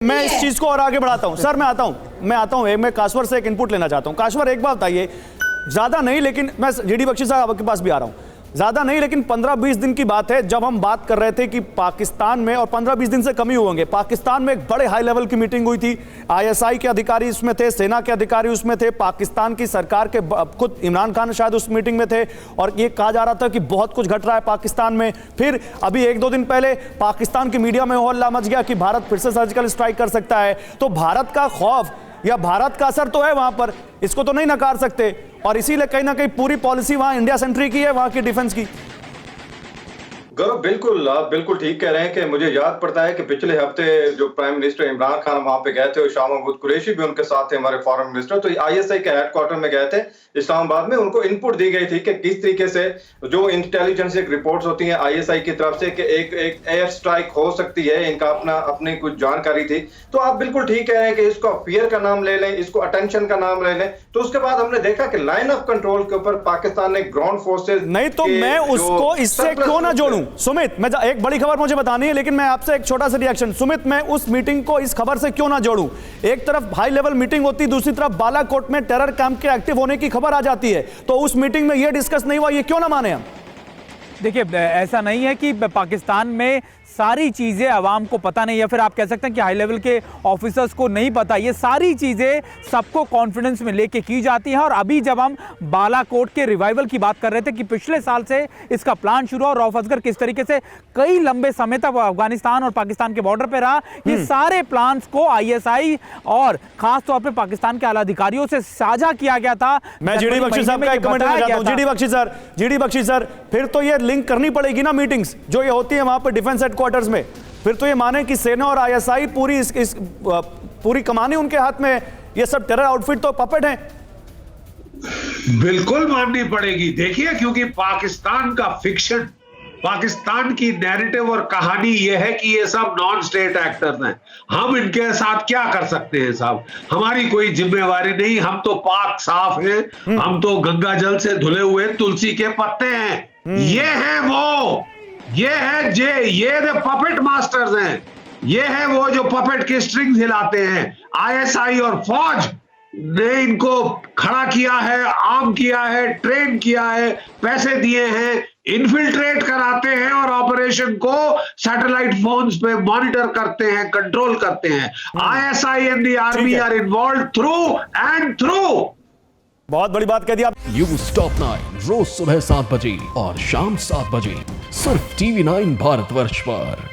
मैं इस चीज को और आगे बढ़ाता हूं। सर मैं आता हूं मैं काश्वर से एक इनपुट लेना चाहता हूं। काश्वर एक बात बताइए, ज्यादा नहीं लेकिन मैं जीडी बख्शी साहब आपके पास भी आ रहा हूं, ज्यादा नहीं लेकिन 15-20 दिन की बात है जब हम बात कर रहे थे कि पाकिस्तान में, और 15-20 दिन से कम ही होंगे, पाकिस्तान में एक बड़े हाई लेवल की मीटिंग हुई थी। आईएसआई के अधिकारी उसमें थे, सेना के अधिकारी उसमें थे, पाकिस्तान की सरकार के खुद इमरान खान शायद उस मीटिंग में थे, और ये कहा जा रहा था कि बहुत कुछ घट रहा है पाकिस्तान में। फिर अभी 1-2 दिन पहले पाकिस्तान की मीडिया में हल्ला मच गया कि भारत फिर से सर्जिकल स्ट्राइक कर सकता है। तो भारत का खौफ या भारत का असर तो है वहां पर, इसको तो नहीं नकार सकते, और इसीलिए कहीं ना कहीं पूरी पॉलिसी वहां इंडिया सेंट्रिक ही है, वहां की डिफेंस की। गौरव बिल्कुल, आप बिल्कुल ठीक कह रहे हैं कि मुझे याद पड़ता है कि पिछले हफ्ते जो प्राइम मिनिस्टर इमरान खान वहां पे गए थे और शाह महमूद कुरैशी भी उनके साथ थे, हमारे फॉरेन मिनिस्टर, तो आईएसआई के हेडक्वार्टर में गए थे इस्लामाबाद में। उनको इनपुट दी गई थी कि किस तरीके से जो इंटेलिजेंस रिपोर्ट्स होती हैं आईएसआई की तरफ से कि एक एयर स्ट्राइक हो सकती है, इनका अपनी कुछ जानकारी थी। तो आप बिल्कुल ठीक कह रहे हैं कि इसको फियर का नाम ले लें, इसको अटेंशन का नाम ले लें। तो उसके बाद हमने देखा कि लाइन ऑफ कंट्रोल के ऊपर पाकिस्तान ने ग्राउंड फोर्सेज नहीं, तो मैं उसको इससे क्यों ना जोड़ूं सुमित, मैं एक बड़ी खबर मुझे बतानी है, लेकिन मैं आपसे एक छोटा सा रिएक्शन। सुमित, मैं उस मीटिंग को इस खबर से क्यों ना जोड़ूं? एक तरफ हाई लेवल मीटिंग होती, दूसरी तरफ बालाकोट में टेरर कैंप के एक्टिव होने की खबर आ जाती है, तो उस मीटिंग में यह डिस्कस नहीं हुआ, ये क्यों ना माने हम? देखिए, ऐसा नहीं है कि पाकिस्तान में सारी चीज़ें आवाम को पता नहीं, या फिर आप कह सकते हैं कि हाई लेवल के ऑफिसर्स को नहीं पता। ये सारी चीज़ें सबको कॉन्फिडेंस में लेके की जाती हैं। और अभी जब हम बालाकोट के रिवाइवल की बात कर रहे थे कि पिछले साल से इसका प्लान शुरू हुआ, रऊफ असगर किस तरीके से कई लंबे समय तक अफगानिस्तान और पाकिस्तान के बॉर्डर पर रहा, ये सारे प्लान्स को आईएसआई और खासतौर पर पाकिस्तान के आला अधिकारियों से साझा किया गया था। मैं जीडी बख्शी साहब का एक कमेंट देना चाहता हूं। जीडी बख्शी सर, फिर तो ये लिंक करनी पड़ेगी ना मीटिंग्स जो ये होती है वहां पर डिफेंस हेडक्वार्टर्स में। फिर तो ये माने कि सेना और आईएसआई पूरी कमानी उनके हाथ में, ये सब टेरर आउटफिट तो पपेट हैं। बिल्कुल माननी पड़ेगी। देखिए, क्योंकि पाकिस्तान का फिक्शन, पाकिस्तान की नैरेटिव और कहानी यह है कि ये सब नॉन स्टेट एक्टर्स हैं। हम इनके साथ क्या कर सकते हैं साहब? हमारी कोई जिम्मेवारी नहीं, हम तो पाक साफ हैं, हम तो गंगा जल से धुले हुए तुलसी के पत्ते हैं। ये है वो, ये है ये पपेट मास्टर्स हैं। ये है वो जो पपेट के स्ट्रिंग्स हिलाते हैं। आईएसआई और फौज ने इनको खड़ा किया है, आर्म किया है, ट्रेन किया है, पैसे दिए हैं, इन्फिल्ट्रेट कराते हैं और ऑपरेशन को सैटेलाइट फोन्स पे मॉनिटर करते हैं, कंट्रोल करते हैं। ISI and the army are involve through and through. बहुत बड़ी बात कह दी आप। न्यूज़ टॉप 9 रोज सुबह 7 बजे और शाम 7 बजे सिर्फ TV9 भारतवर्ष पर।